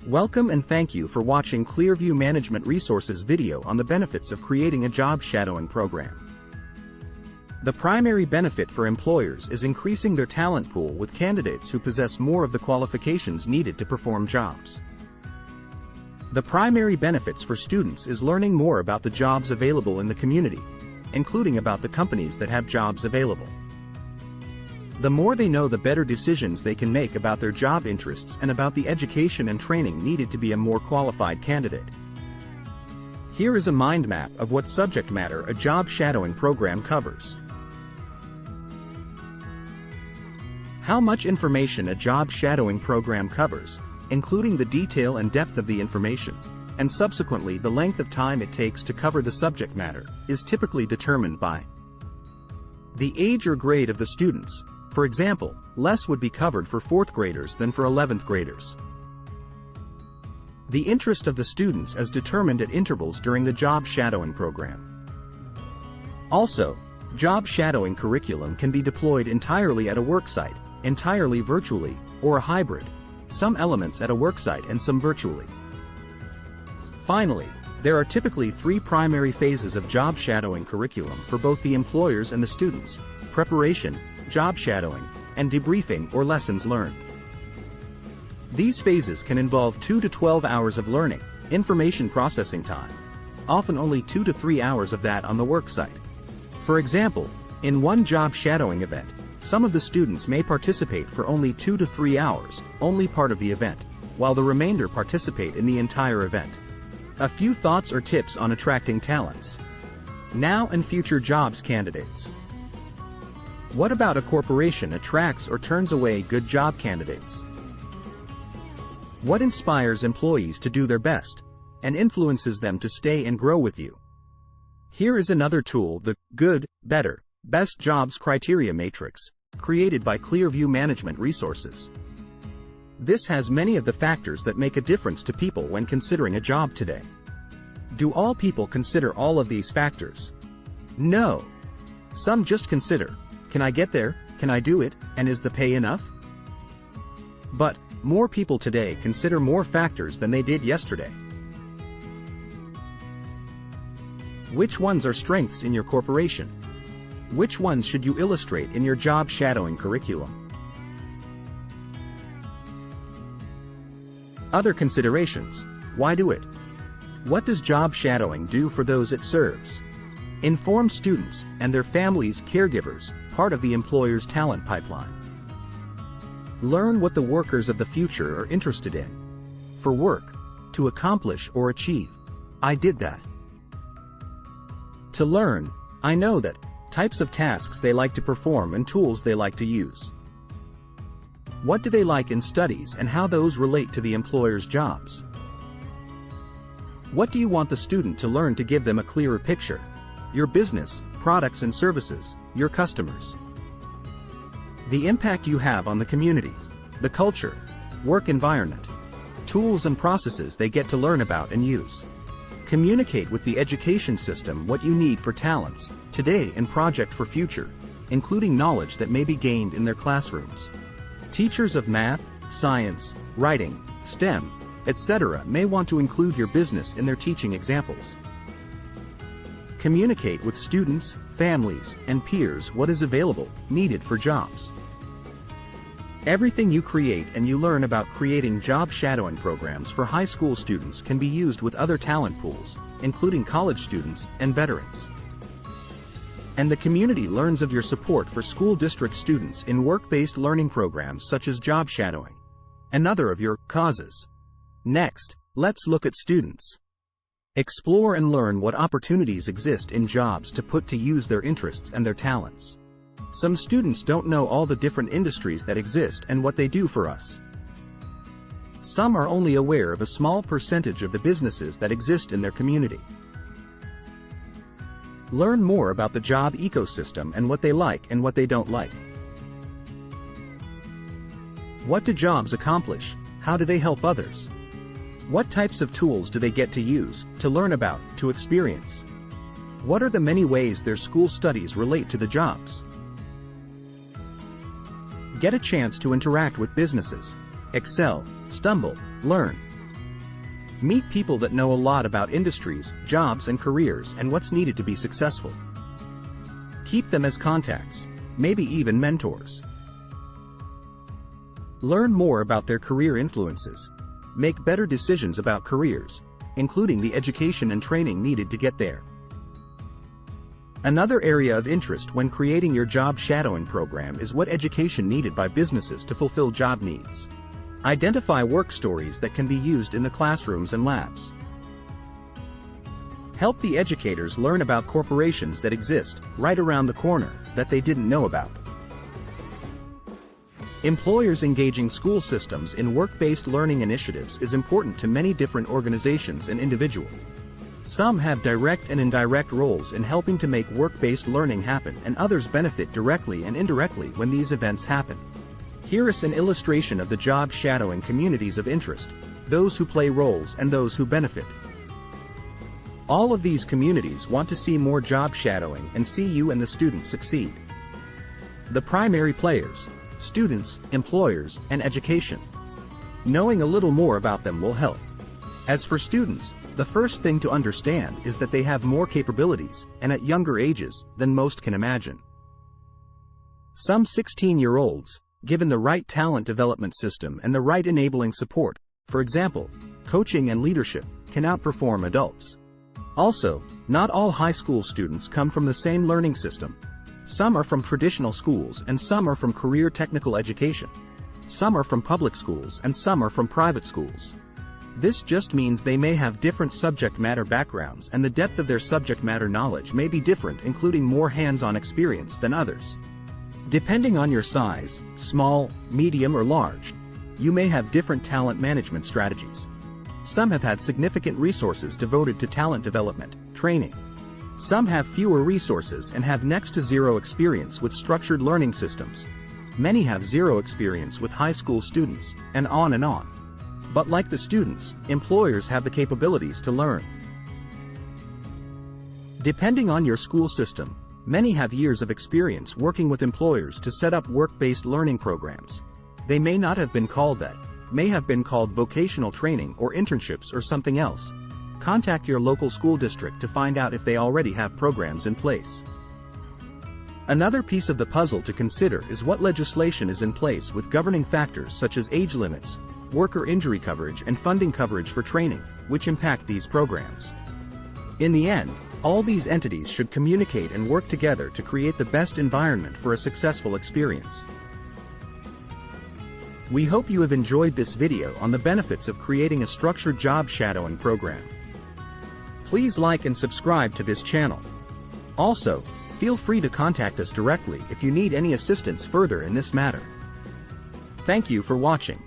Welcome and thank you for watching ClearView Management Resources video on the benefits of creating a job shadowing program. The primary benefit for employers is increasing their talent pool with candidates who possess more of the qualifications needed to perform jobs. The primary benefits for students is learning more about the jobs available in the community, including about the companies that have jobs available. The more they know, the better decisions they can make about their job interests and about the education and training needed to be a more qualified candidate. Here is a mind map of what subject matter a job shadowing program covers. How much information a job shadowing program covers, including the detail and depth of the information, and subsequently the length of time it takes to cover the subject matter, is typically determined by the age or grade of the students. For example, less would be covered for 4th graders than for 11th graders. The interest of the students is determined at intervals during the job shadowing program. Also, job shadowing curriculum can be deployed entirely at a worksite, entirely virtually, or a hybrid, some elements at a worksite and some virtually. Finally, there are typically 3 primary phases of job shadowing curriculum for both the employers and the students: preparation, job shadowing, and debriefing or lessons learned. These phases can involve 2 to 12 hours of learning, information processing time, often only 2 to 3 hours of that on the worksite. For example, in one job shadowing event, some of the students may participate for only 2 to 3 hours, only part of the event, while the remainder participate in the entire event. A few thoughts or tips on attracting talents. Now and future jobs candidates. What about a corporation attracts or turns away good job candidates? What inspires employees to do their best, and influences them to stay and grow with you? Here is another tool, the Good, Better, Best Jobs Criteria Matrix, created by ClearView Management Resources. This has many of the factors that make a difference to people when considering a job today. Do all people consider all of these factors? No. Some just consider, can I get there, can I do it, and is the pay enough? But more people today consider more factors than they did yesterday. Which ones are strengths in your corporation? Which ones should you illustrate in your job shadowing curriculum? Other considerations. Why do it? What does job shadowing do for those it serves? Inform students and their families, caregivers, part of the employer's talent pipeline. Learn what the workers of the future are interested in. For work, to accomplish or achieve. I did that. To learn, I know that, types of tasks they like to perform and tools they like to use. What do they like in studies and how those relate to the employer's jobs? What do you want the student to learn to give them a clearer picture? Your business, products and services, your customers. The impact you have on the community, the culture, work environment, tools and processes they get to learn about and use. Communicate with the education system what you need for talents, today and project for future, including knowledge that may be gained in their classrooms. Teachers of math, science, writing, STEM, etc. may want to include your business in their teaching examples. Communicate with students, families, and peers what is available, needed for jobs. Everything you create and you learn about creating job shadowing programs for high school students can be used with other talent pools, including college students and veterans. And the community learns of your support for school district students in work-based learning programs such as job shadowing. Another of your causes. Next, let's look at students. Explore and learn what opportunities exist in jobs to put to use their interests and their talents. Some students don't know all the different industries that exist and what they do for us. Some are only aware of a small percentage of the businesses that exist in their community. Learn more about the job ecosystem and what they like and what they don't like. What do jobs accomplish? How do they help others? What types of tools do they get to use, to learn about, to experience? What are the many ways their school studies relate to the jobs? Get a chance to interact with businesses. Excel, stumble, learn. Meet people that know a lot about industries, jobs and careers and what's needed to be successful. Keep them as contacts, maybe even mentors. Learn more about their career influences. Make better decisions about careers, including the education and training needed to get there. Another area of interest when creating your job shadowing program is what education needed by businesses to fulfill job needs. Identify work stories that can be used in the classrooms and labs. Help the educators learn about corporations that exist right around the corner that they didn't know about. Employers engaging school systems in work-based learning initiatives is important to many different organizations and individuals. Some have direct and indirect roles in helping to make work-based learning happen, and others benefit directly and indirectly when these events happen. Here is an illustration of the job shadowing communities of interest, those who play roles and those who benefit. All of these communities want to see more job shadowing and see you and the students succeed. The primary players: students, employers, and education. Knowing a little more about them will help. As for students, the first thing to understand is that they have more capabilities, and at younger ages, than most can imagine. Some 16-year-olds, given the right talent development system and the right enabling support, for example, coaching and leadership, can outperform adults. Also, not all high school students come from the same learning system. Some are from traditional schools and some are from career technical education. Some are from public schools and some are from private schools. This just means they may have different subject matter backgrounds and the depth of their subject matter knowledge may be different, including more hands-on experience than others. Depending on your size, small, medium or large, you may have different talent management strategies. Some have had significant resources devoted to talent development, training. Some have fewer resources and have next to zero experience with structured learning systems. Many have zero experience with high school students, and on and on. But like the students, employers have the capabilities to learn. Depending on your school system, many have years of experience working with employers to set up work-based learning programs. They may not have been called that, may have been called vocational training or internships or something else. Contact your local school district to find out if they already have programs in place. Another piece of the puzzle to consider is what legislation is in place with governing factors such as age limits, worker injury coverage and funding coverage for training, which impact these programs. In the end, all these entities should communicate and work together to create the best environment for a successful experience. We hope you have enjoyed this video on the benefits of creating a structured job shadowing program. Please like and subscribe to this channel. Also, feel free to contact us directly if you need any assistance further in this matter. Thank you for watching.